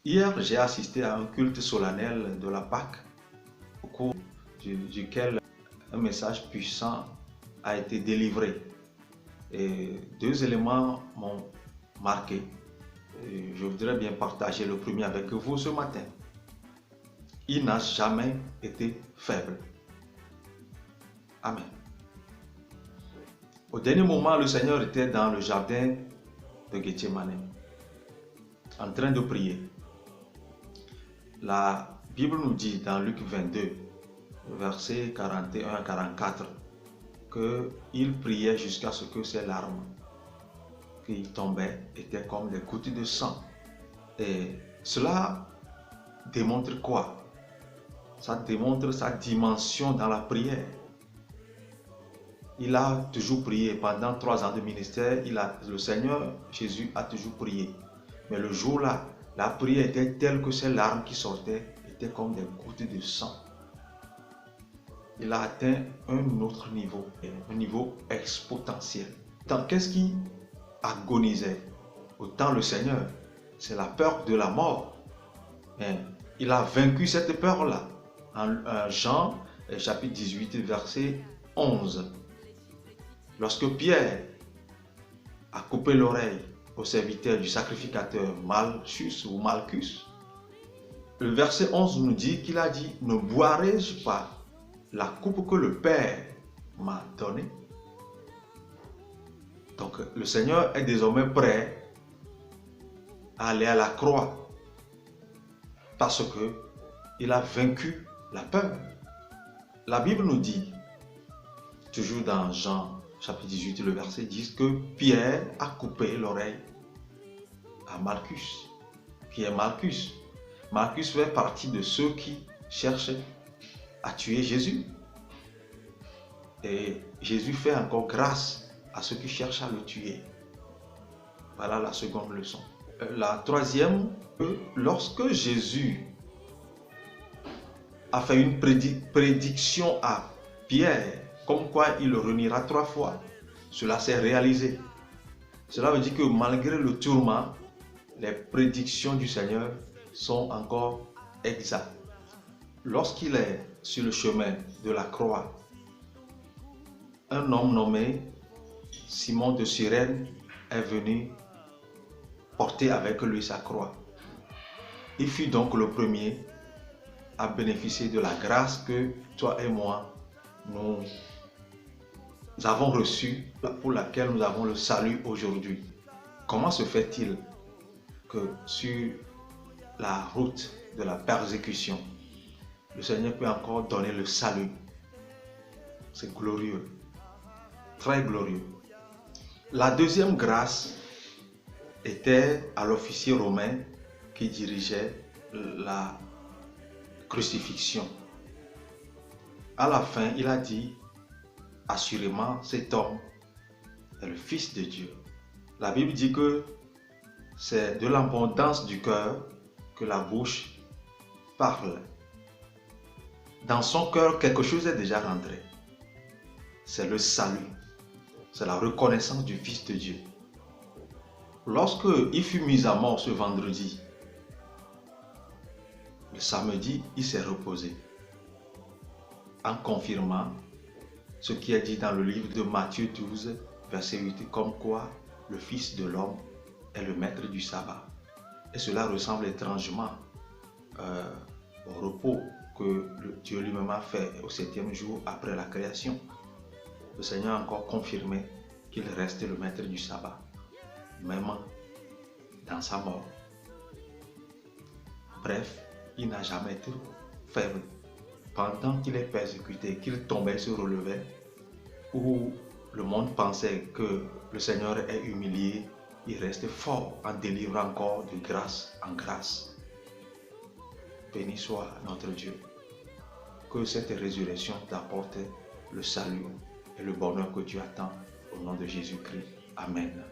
Hier, j'ai assisté à un culte solennel de la Pâque, au cours duquel un message puissant a été délivré. Et deux éléments m'ont marqué. Et je voudrais bien partager le premier avec vous ce matin. Il n'a jamais été faible. Amen. Au dernier moment, le Seigneur était dans le jardin de Gethsemane, en train de prier. La Bible nous dit dans Luc 22, versets 41 à 44, qu'il priait jusqu'à ce que ses larmes qui tombaient étaient comme des gouttes de sang. Et cela démontre quoi? Ça démontre sa dimension dans la prière. Il a toujours prié. Pendant 3 ans de ministère, le Seigneur Jésus a toujours prié. Mais le jour-là, la prière était telle que ces larmes qui sortaient étaient comme des gouttes de sang. Il a atteint un autre niveau, un niveau exponentiel. Qu'est-ce qui agonisait? Autant le Seigneur, c'est la peur de la mort. Mais il a vaincu cette peur-là. En Jean, chapitre 18, verset 11. Lorsque Pierre a coupé l'oreille au serviteur du sacrificateur Malchus ou Malchus, le verset 11 nous dit qu'il a dit « Ne boirai-je pas la coupe que le Père m'a donnée ?» Donc le Seigneur est désormais prêt à aller à la croix parce qu'il a vaincu la peur. La Bible nous dit, toujours dans Jean chapitre 18, le verset 10, que Pierre a coupé l'oreille à Malchus. Qui est Malchus? Malchus fait partie de ceux qui cherchent à tuer Jésus. Et Jésus fait encore grâce à ceux qui cherchent à le tuer. Voilà la seconde leçon. La troisième, lorsque Jésus a fait une prédiction à Pierre, comme quoi il le reniera 3 fois, cela s'est réalisé. Cela veut dire que malgré le tourment, les prédictions du Seigneur sont encore exactes. Lorsqu'il est sur le chemin de la croix, un homme nommé Simon de Cyrène est venu porter avec lui sa croix. Il fut donc le premier à bénéficier de la grâce que toi et moi, nous avons reçue, pour laquelle nous avons le salut aujourd'hui. Comment se fait-il que sur la route de la persécution, le Seigneur peut encore donner le salut? C'est glorieux, très glorieux. La deuxième grâce était à l'officier romain qui dirigeait la crucifixion. À la fin, il a dit, assurément, cet homme est le Fils de Dieu. La Bible dit que c'est de l'abondance du cœur que la bouche parle. Dans son cœur, quelque chose est déjà rentré. C'est le salut. C'est la reconnaissance du Fils de Dieu. Lorsque il fut mis à mort ce vendredi, le samedi, il s'est reposé en confirmant ce qui est dit dans le livre de Matthieu 12, verset 8, comme quoi le Fils de l'homme est le maître du sabbat. Et cela ressemble étrangement au repos que Dieu lui-même a fait au 7e jour après la création. Le Seigneur a encore confirmé qu'il reste le maître du sabbat, même dans sa mort. Bref, il n'a jamais été faible. Pendant qu'il est persécuté, qu'il tombait, se relevait, où le monde pensait que le Seigneur est humilié, il reste fort en délivrant encore de grâce en grâce. Béni soit notre Dieu. Que cette résurrection t'apporte le salut et le bonheur que tu attends au nom de Jésus-Christ. Amen.